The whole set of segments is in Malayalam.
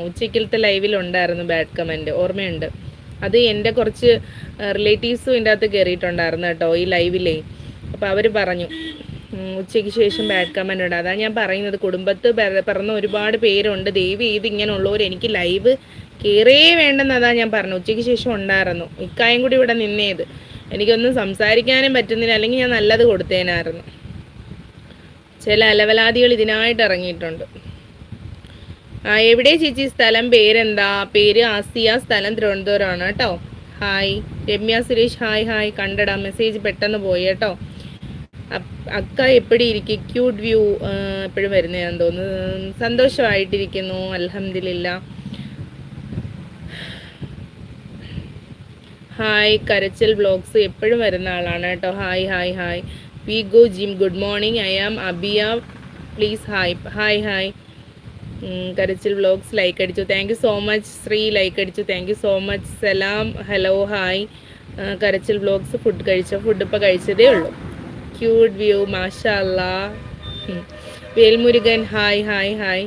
ഉച്ചയ്ക്കലത്തെ ലൈവിലുണ്ടായിരുന്നു ബാഡ് കമൻറ്റ്, ഓർമ്മയുണ്ട്. അത് എൻ്റെ കുറച്ച് റിലേറ്റീവ്സും ഇതിൻ്റെ അകത്ത് കയറിയിട്ടുണ്ടായിരുന്നു കേട്ടോ ഈ ലൈവിലേ. അപ്പോൾ അവർ പറഞ്ഞു ഉച്ചയ്ക്ക് ശേഷം ബാഡ് കമൻ്റ് ഉണ്ട്. അതാണ് ഞാൻ പറയുന്നത്, കുടുംബത്ത് പിറന്ന ഒരുപാട് പേരുണ്ട്, ദയവ് ചെയ്ത് ഇങ്ങനെയുള്ളവർ എനിക്ക് ലൈവ് കയറേ വേണ്ടെന്ന് അതാണ് ഞാൻ പറഞ്ഞു. ഉച്ചയ്ക്ക് ശേഷം ഉണ്ടായിരുന്നു, ഇക്കായും കൂടി ഇവിടെ നിന്നേത്, എനിക്കൊന്നും സംസാരിക്കാനും പറ്റുന്നില്ല, അല്ലെങ്കിൽ ഞാൻ നല്ലത് കൊടുത്തേനായിരുന്നു. ചില അലവലാദികൾ ഇതിനായിട്ട് ഇറങ്ങിയിട്ടുണ്ട്. എവിടെ ചേച്ചി സ്ഥലം, പേരെന്താ? പേര് ആസിയ, സ്ഥലം തിരുവനന്തപുരമാണ് കേട്ടോ. Hi Ramya Suresh, hi hi, കണ്ടടാ മെസ്സേജ് പെട്ടെന്ന് പോയി കേട്ടോ. അക്ക എപ്പടി ഇരിക്കും? ക്യൂട്ട് വ്യൂ എപ്പോഴും വരുന്നതാണെന്ന് തോന്നുന്നു. സന്തോഷമായിട്ടിരിക്കുന്നു, അൽഹംദുലില്ലാ. ഹായ് കരച്ചൽ വ്ളോഗ്സ് എപ്പോഴും വരുന്ന ആളാണ് കേട്ടോ. Hi hi hi. We go gym, good morning, I am Abiya, please hi. Hi hi. കരച്ചിൽ വ്ളോഗ്സ് ലൈക്ക് അടിച്ചു, thank you so much. Shri like അടിച്ചു, താങ്ക് യു സോ മച്ച്. സലാം, ഹലോ, ഹായ്. കരച്ചിൽ വ്ളോഗ്സ് ഫുഡ് കഴിച്ചോ? ഫുഡ് ഇപ്പോൾ കഴിച്ചതേ ഉള്ളൂ. ക്യൂട്ട് വ്യൂ, മാഷാ അല്ലാ. Velmurugan, hi hi hi.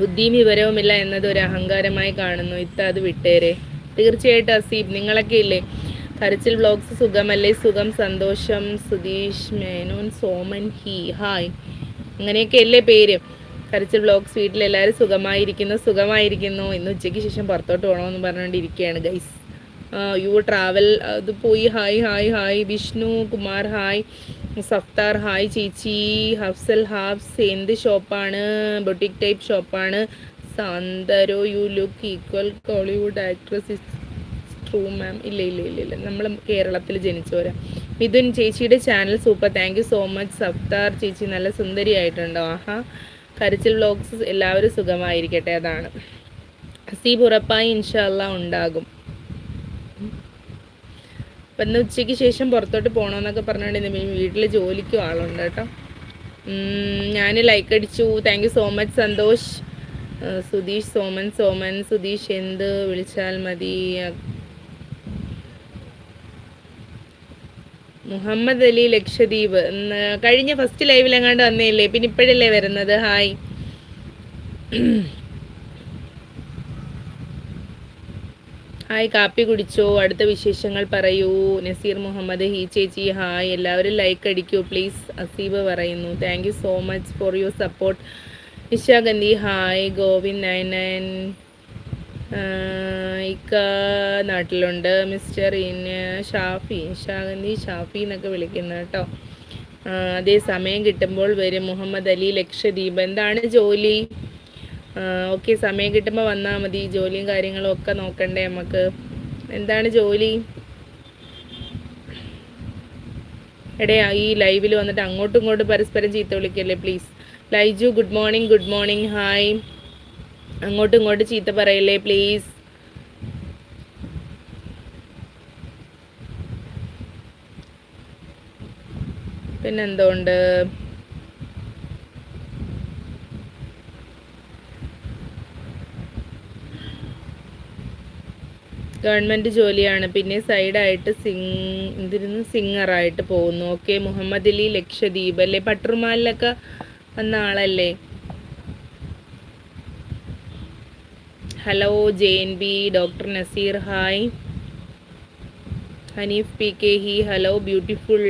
ബുദ്ധിയും വിവരവുമില്ല എന്നത് ഒരു അഹങ്കാരമായി കാണുന്നു, അത് വിട്ടേരെ. തീർച്ചയായിട്ടും അസീബ്, നിങ്ങളൊക്കെ ഇല്ലേ? കരച്ചിൽ വ്ളോഗ്സ് സുഖമല്ലേ? സുഖം, സന്തോഷം. Sudheesh Menon, Soman he, hi. അങ്ങനെയൊക്കെ അല്ലേ പേര്? കരച്ചിൽ വ്ളോഗ്സ്. വീട്ടിലെല്ലാവരും സുഖമായിരിക്കുന്നു. ഇന്ന് ഉച്ചയ്ക്ക് ശേഷം പുറത്തോട്ട് പോകണമെന്ന് പറഞ്ഞുകൊണ്ടിരിക്കുകയാണ് ഗൈസ്. യു ട്രാവൽ, അത് പോയി. Hi hi hi. Vishnu Kumar, hi. Saftar, hi ചേച്ചി. ഹഫ്സൽ ഹാബ്സ്, എന്ത് ഷോപ്പാണ്? ബൊട്ടിക് ടൈപ്പ് ഷോപ്പാണ്. സാന്തരോ, you look equal Kollywood actress. True ma'am. ഇല്ല, നമ്മൾ കേരളത്തിൽ ജനിച്ചവരാ. മിഥുൻ, ചേച്ചിയുടെ channel super, thank you so much. Saftar ചേച്ചി നല്ല സുന്ദരിയായിട്ടുണ്ടോ? ആഹാ. കരച്ചിൽ വ്ളോഗ്സ് എല്ലാവരും സുഖമായിരിക്കട്ടെ, അതാണ്. ഹസീബ്, ഉറപ്പായി ഇൻഷാ അല്ലാ ഉണ്ടാകും. അപ്പം ഇന്ന് ഉച്ചയ്ക്ക് ശേഷം പുറത്തോട്ട് പോകണമെന്നൊക്കെ പറഞ്ഞുകൊണ്ട് വീട്ടിൽ ജോലിക്കും ആളുണ്ട് കേട്ടോ. ഞാൻ ലൈക്ക് അടിച്ചു, thank you so much. Santhosh. Sudheesh, Soman. Sudheesh എന്ത് വിളിച്ചാൽ മതി? മുഹമ്മദ് അലി, ലക്ഷദ്വീപ്. കഴിഞ്ഞ ഫസ്റ്റ് ലൈവിലെങ്ങാണ്ട് വന്നേല്ലേ, പിന്നെ ഇപ്പോഴല്ലേ വരുന്നത്? ഹായ്. ഹായ്, കാപ്പി കുടിച്ചോ? അടുത്ത വിശേഷങ്ങൾ പറയൂ. നസീർ മുഹമ്മദ്, ഹി ചേച്ചി, ഹായ്. എല്ലാവരും ലൈക്ക് അടിക്കൂ പ്ലീസ്. അസീബ് പറയുന്നു, thank you so much for your support. Ishagandhi, hi. Govind 99, ഇക്ക നാട്ടിലുണ്ട്. മിസ്റ്റർ ഷാഫി, ഇഷാഗന്ധി ഷാഫി എന്നൊക്കെ വിളിക്കുന്നത് കേട്ടോ. അതേ സമയം കിട്ടുമ്പോൾ വരും. മുഹമ്മദ് അലി, ലക്ഷദ്വീപ്. എന്താണ് ജോലി? ഓക്കെ, സമയം കിട്ടുമ്പോൾ വന്നാൽ മതി. ജോലിയും കാര്യങ്ങളും ഒക്കെ നോക്കണ്ടേ നമുക്ക്? എന്താണ് ജോലി? ഈ ലൈവിൽ വന്നിട്ട് അങ്ങോട്ടും ഇങ്ങോട്ടും പരസ്പരം ചീത്ത വിളിക്കല്ലേ please. Laiju, good morning, hi. അങ്ങോട്ടും ഇങ്ങോട്ടും ചീത്ത പറയല്ലേ പ്ലീസ്. പിന്നെന്തുകൊണ്ട്? ഗവൺമെൻറ് ജോലിയാണ്, പിന്നെ സൈഡായിട്ട് സിംഗറായിട്ട് പോകുന്നു. ഓക്കെ. മുഹമ്മദ് അലി, ലക്ഷദ്വീപ് അല്ലേ? പട്ടുറുമാലിലൊക്കെ വന്ന ആളല്ലേ? Hello JNB. Doctor Naseer, hi. Haneef PK, hi, hello beautiful.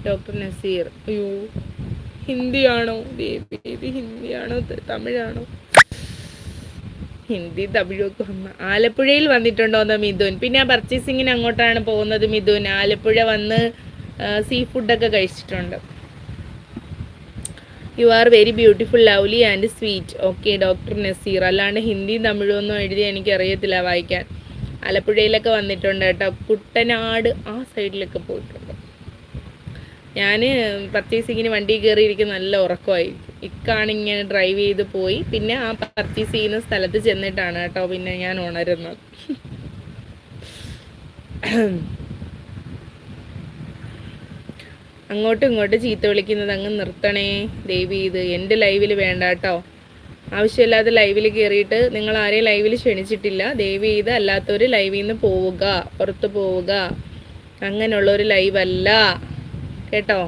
Doctor Naseer, അയ്യോ ഹിന്ദിയാണോ? ഹിന്ദിയാണോ തമിഴാണോ? ഹിന്ദി തമിഴൊക്കെ വന്ന. ആലപ്പുഴയിൽ വന്നിട്ടുണ്ടോന്നോ മിഥുൻ? പിന്നെ ആ പർച്ചേസിങ്ങിന് അങ്ങോട്ടാണ് പോകുന്നത് മിഥുൻ. ആലപ്പുഴ വന്ന് സീ ഫുഡൊക്കെ കഴിച്ചിട്ടുണ്ട്. You are very beautiful, lovely and sweet. Okay doctor Naseer. അല്ലാണ്ട് ഹിന്ദി തമിഴൊന്നും എഴുതി എനിക്കറിയത്തില്ല വായിക്കാൻ. ആലപ്പുഴയിലൊക്കെ വന്നിട്ടുണ്ട് കേട്ടോ. കുട്ടനാട് ആ സൈഡിലൊക്കെ പോയിട്ടുണ്ട്. ഞാൻ പർച്ചേസിങ്ങിന് വണ്ടി കയറിയിരിക്കും, നല്ല ഉറക്കമായിരിക്കും. ഇക്കാണിങ്ങനെ ഡ്രൈവ് ചെയ്ത് പോയി, പിന്നെ ആ പർച്ചേസ് ചെയ്യുന്ന സ്ഥലത്ത് ചെന്നിട്ടാണ് കേട്ടോ പിന്നെ ഞാൻ ഉണരുന്നത്. അങ്ങോട്ടും ഇങ്ങോട്ടും ചീത്ത വിളിക്കുന്നത് അങ്ങ് നിർത്തണേ ദയവ് ചെയ്ത്. എൻ്റെ ലൈവിൽ വേണ്ട കേട്ടോ. ആവശ്യമില്ലാതെ ലൈവിൽ കയറിയിട്ട് നിങ്ങൾ ആരെയും ലൈവിൽ ക്ഷണിച്ചിട്ടില്ല. ദയവ് ചെയ്ത് അല്ലാത്തവർ ലൈവിൽ നിന്ന് പോവുക, പുറത്ത് പോവുക. അങ്ങനെയുള്ളൊരു ലൈവല്ല കേട്ടോ.